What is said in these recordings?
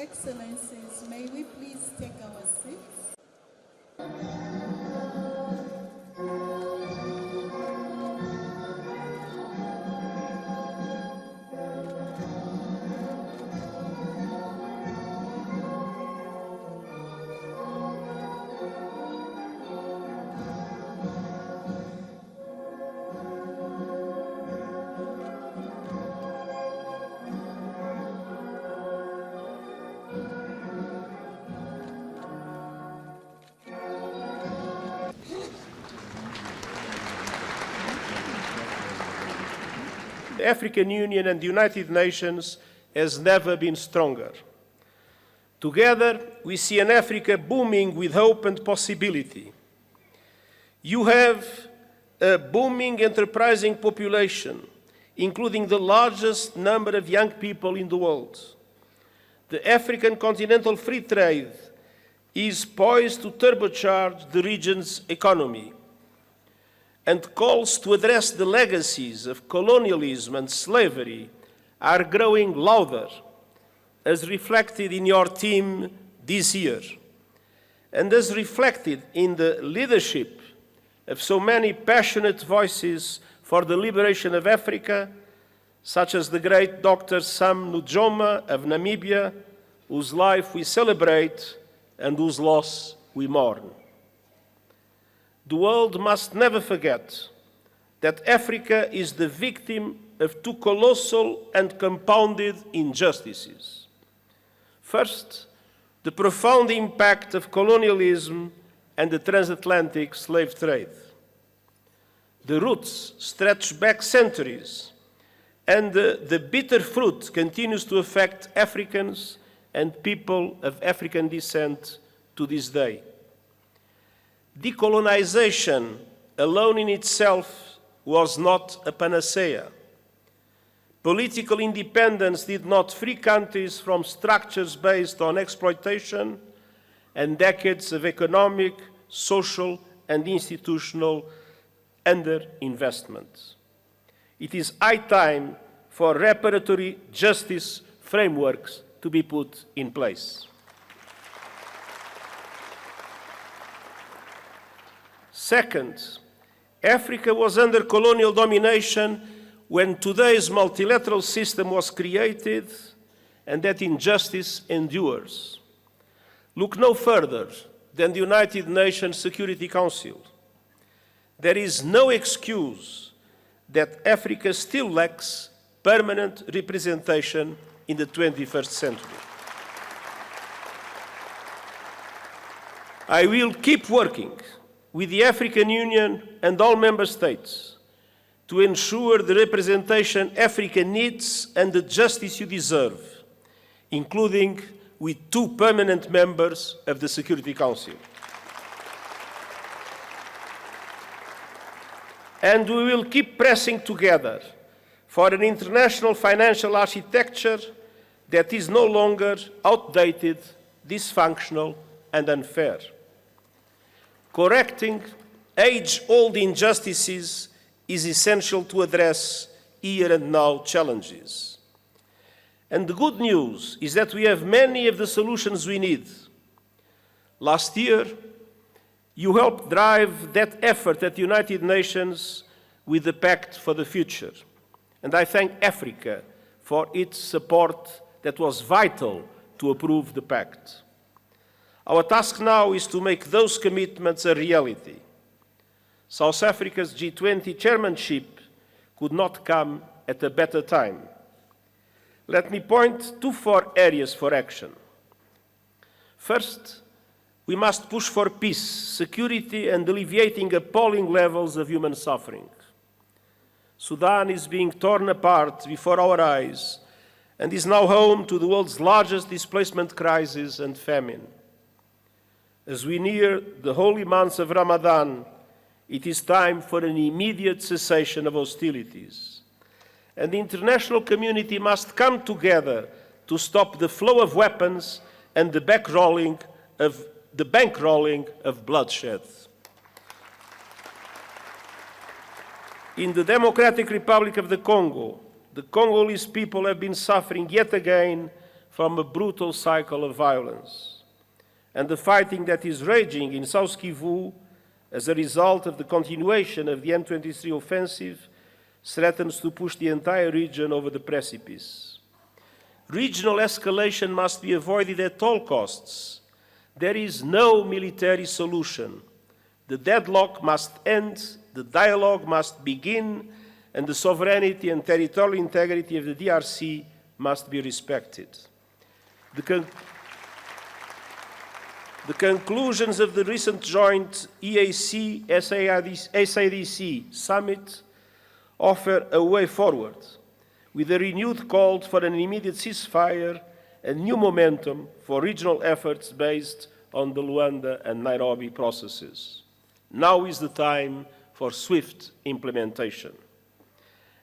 Excellencies, may we please take our seats? The African Union and the United Nations has never been stronger. Together, we see an Africa booming with hope and possibility. You have a booming, enterprising population, including the largest number of young people in the world. The African continental free trade is poised to turbocharge the region's economy, and calls to address the legacies of colonialism and slavery are growing louder, as reflected in your theme this year, and as reflected in the leadership of so many passionate voices for the liberation of Africa, such as the great Dr. Sam Nujoma of Namibia, whose life we celebrate and whose loss we mourn. The world must never forget that Africa is the victim of two colossal and compounded injustices. First, the profound impact of colonialism and the transatlantic slave trade. The roots stretch back centuries, and the bitter fruit continues to affect Africans and people of African descent to this day. Decolonization alone in itself was not a panacea. Political independence did not free countries from structures based on exploitation and decades of economic, social, and institutional underinvestment. It is high time for reparatory justice frameworks to be put in place. Second, Africa was under colonial domination when today's multilateral system was created, and that injustice endures. Look no further than the United Nations Security Council. There is no excuse that Africa still lacks permanent representation in the 21st century. I will keep working with the African Union and all member states to ensure the representation Africa needs and the justice you deserve, including with 2 permanent members of the Security Council. And we will keep pressing together for an international financial architecture that is no longer outdated, dysfunctional, and unfair. Correcting age-old injustices is essential to address here and now challenges. And the good news is that we have many of the solutions we need. Last year, you helped drive that effort at the United Nations with the Pact for the Future. And I thank Africa for its support that was vital to approve the Pact. Our task now is to make those commitments a reality. South Africa's G20 chairmanship could not come at a better time. Let me point to 4 areas for action. First, we must push for peace, security, and alleviating appalling levels of human suffering. Sudan is being torn apart before our eyes and is now home to the world's largest displacement crisis and famine. As we near the holy months of Ramadan, it is time for an immediate cessation of hostilities. And the international community must come together to stop the flow of weapons and the bankrolling of bloodshed. In the Democratic Republic of the Congolese people have been suffering yet again from a brutal cycle of violence. And the fighting that is raging in South Kivu as a result of the continuation of the M23 offensive threatens to push the entire region over the precipice. Regional escalation must be avoided at all costs. There is no military solution. The deadlock must end, the dialogue must begin, and the sovereignty and territorial integrity of the DRC must be respected. The conclusions of the recent joint EAC-SADC summit offer a way forward, with a renewed call for an immediate ceasefire and new momentum for regional efforts based on the Luanda and Nairobi processes. Now is the time for swift implementation.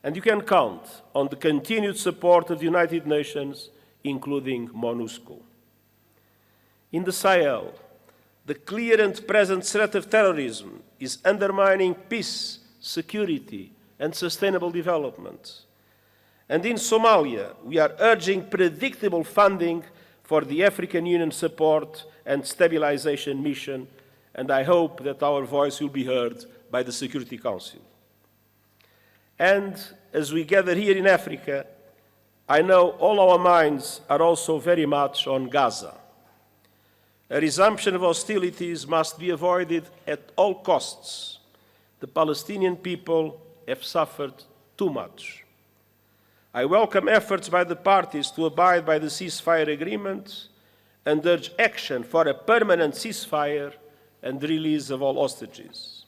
And you can count on the continued support of the United Nations, including MONUSCO. In the Sahel, the clear and present threat of terrorism is undermining peace, security, and sustainable development. And in Somalia, we are urging predictable funding for the African Union support and stabilization mission, and I hope that our voice will be heard by the Security Council. And as we gather here in Africa, I know all our minds are also very much on Gaza. A resumption of hostilities must be avoided at all costs. The Palestinian people have suffered too much. I welcome efforts by the parties to abide by the ceasefire agreement and urge action for a permanent ceasefire and the release of all hostages.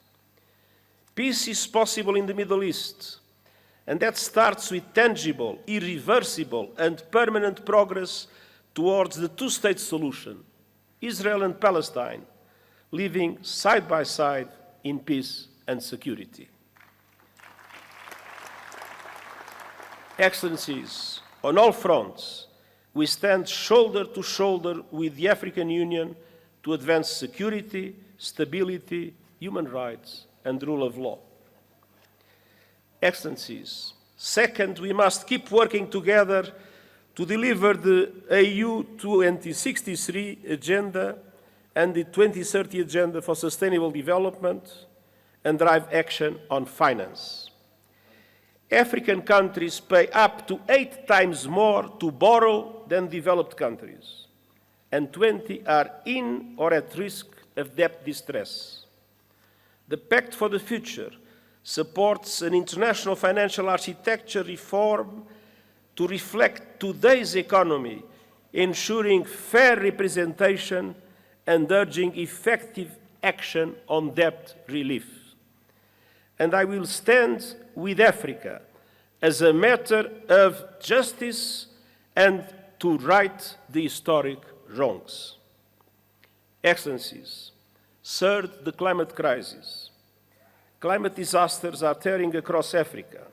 Peace is possible in the Middle East, and that starts with tangible, irreversible, and permanent progress towards the two-state solution, Israel and Palestine, living side by side in peace and security. Excellencies, on all fronts, we stand shoulder to shoulder with the African Union to advance security, stability, human rights, and rule of law. Excellencies, second, we must keep working together to deliver the AU 2063 agenda and the 2030 agenda for sustainable development and drive action on finance. African countries pay up to 8 times more to borrow than developed countries, and 20 are in or at risk of debt distress. The Pact for the Future supports an international financial architecture reform to reflect today's economy, ensuring fair representation and urging effective action on debt relief. And I will stand with Africa as a matter of justice and to right the historic wrongs. Excellencies, third, the climate crisis. Climate disasters are tearing across Africa,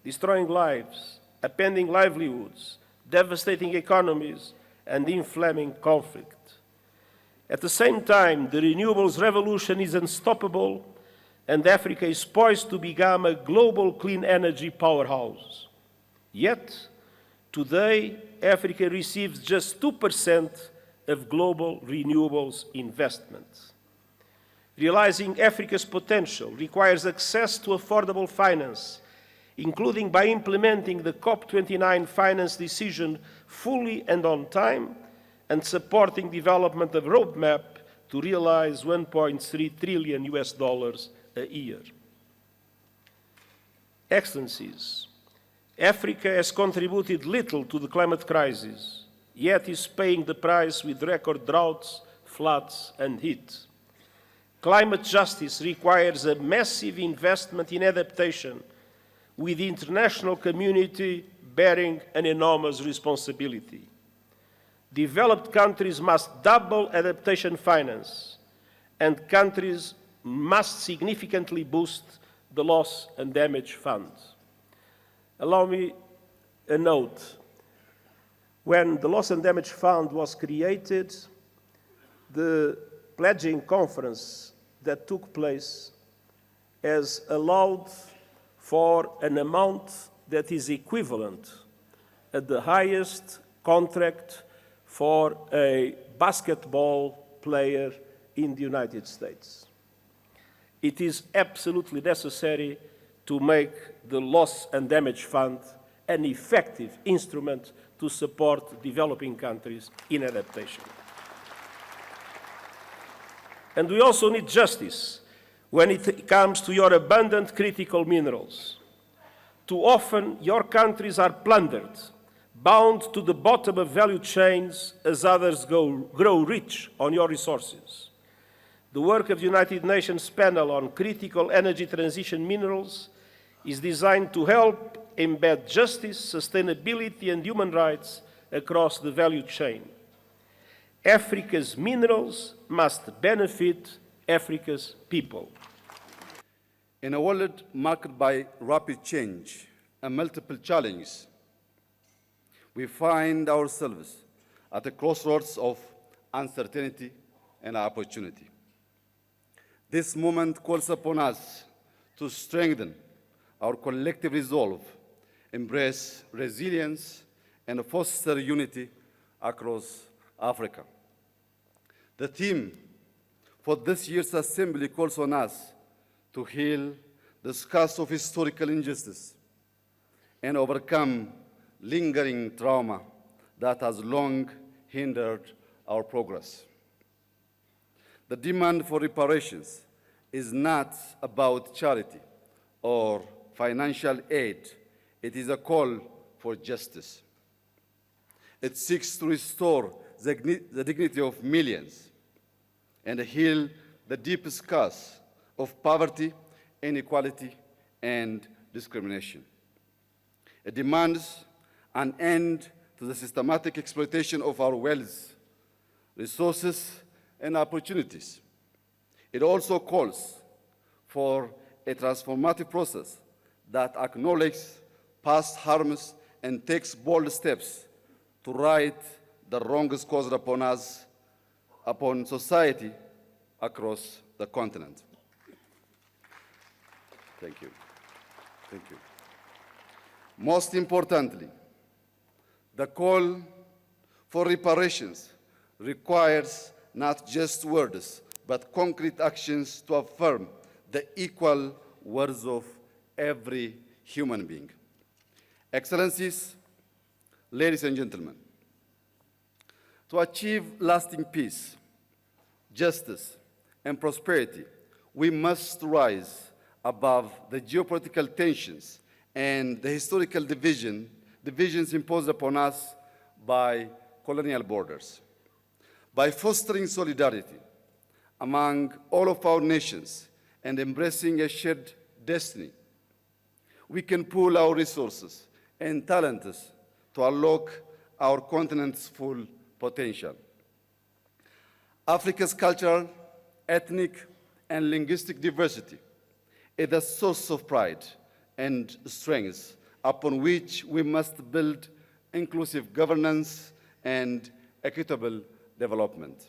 destroying lives, upending livelihoods, devastating economies, and inflaming conflict. At the same time, the renewables revolution is unstoppable, and Africa is poised to become a global clean energy powerhouse. Yet, today, Africa receives just 2% of global renewables investment. Realizing Africa's potential requires access to affordable finance, including by implementing the COP29 finance decision fully and on time, and supporting development of a roadmap to realize $1.3 trillion a year. Excellencies, Africa has contributed little to the climate crisis, yet is paying the price with record droughts, floods, and heat. Climate justice requires a massive investment in adaptation, with the international community bearing an enormous responsibility. Developed countries must double adaptation finance, and countries must significantly boost the loss and damage fund. Allow me a note. When the loss and damage fund was created, the pledging conference that took place has allowed for an amount that is equivalent at the highest contract for a basketball player in the United States. It is absolutely necessary to make the Loss and Damage Fund an effective instrument to support developing countries in adaptation. And we also need justice when it comes to your abundant critical minerals. Too often, your countries are plundered, bound to the bottom of value chains as others grow rich on your resources. The work of the United Nations Panel on Critical Energy Transition Minerals is designed to help embed justice, sustainability, and human rights across the value chain. Africa's minerals must benefit Africa's people. In a world marked by rapid change and multiple challenges, we find ourselves at a crossroads of uncertainty and opportunity. This moment calls upon us to strengthen our collective resolve, embrace resilience, and foster unity across Africa. The theme for this year's assembly calls on us to heal the scars of historical injustice and overcome lingering trauma that has long hindered our progress. The demand for reparations is not about charity or financial aid. It is a call for justice. It seeks to restore the dignity of millions and heal the deep scars of poverty, inequality, and discrimination. It demands an end to the systematic exploitation of our wealth, resources, and opportunities. It also calls for a transformative process that acknowledges past harms and takes bold steps to right the wrongs caused upon us, upon society across the continent. Thank you. Thank you. Most importantly, the call for reparations requires not just words, but concrete actions to affirm the equal worth of every human being. Excellencies, ladies and gentlemen, to achieve lasting peace, justice, and prosperity, we must rise above the geopolitical tensions and the historical divisions imposed upon us by colonial borders. By fostering solidarity among all of our nations and embracing a shared destiny, we can pool our resources and talents to unlock our continent's full potential. Africa's cultural, ethnic, and linguistic diversity is a source of pride and strength upon which we must build inclusive governance and equitable development.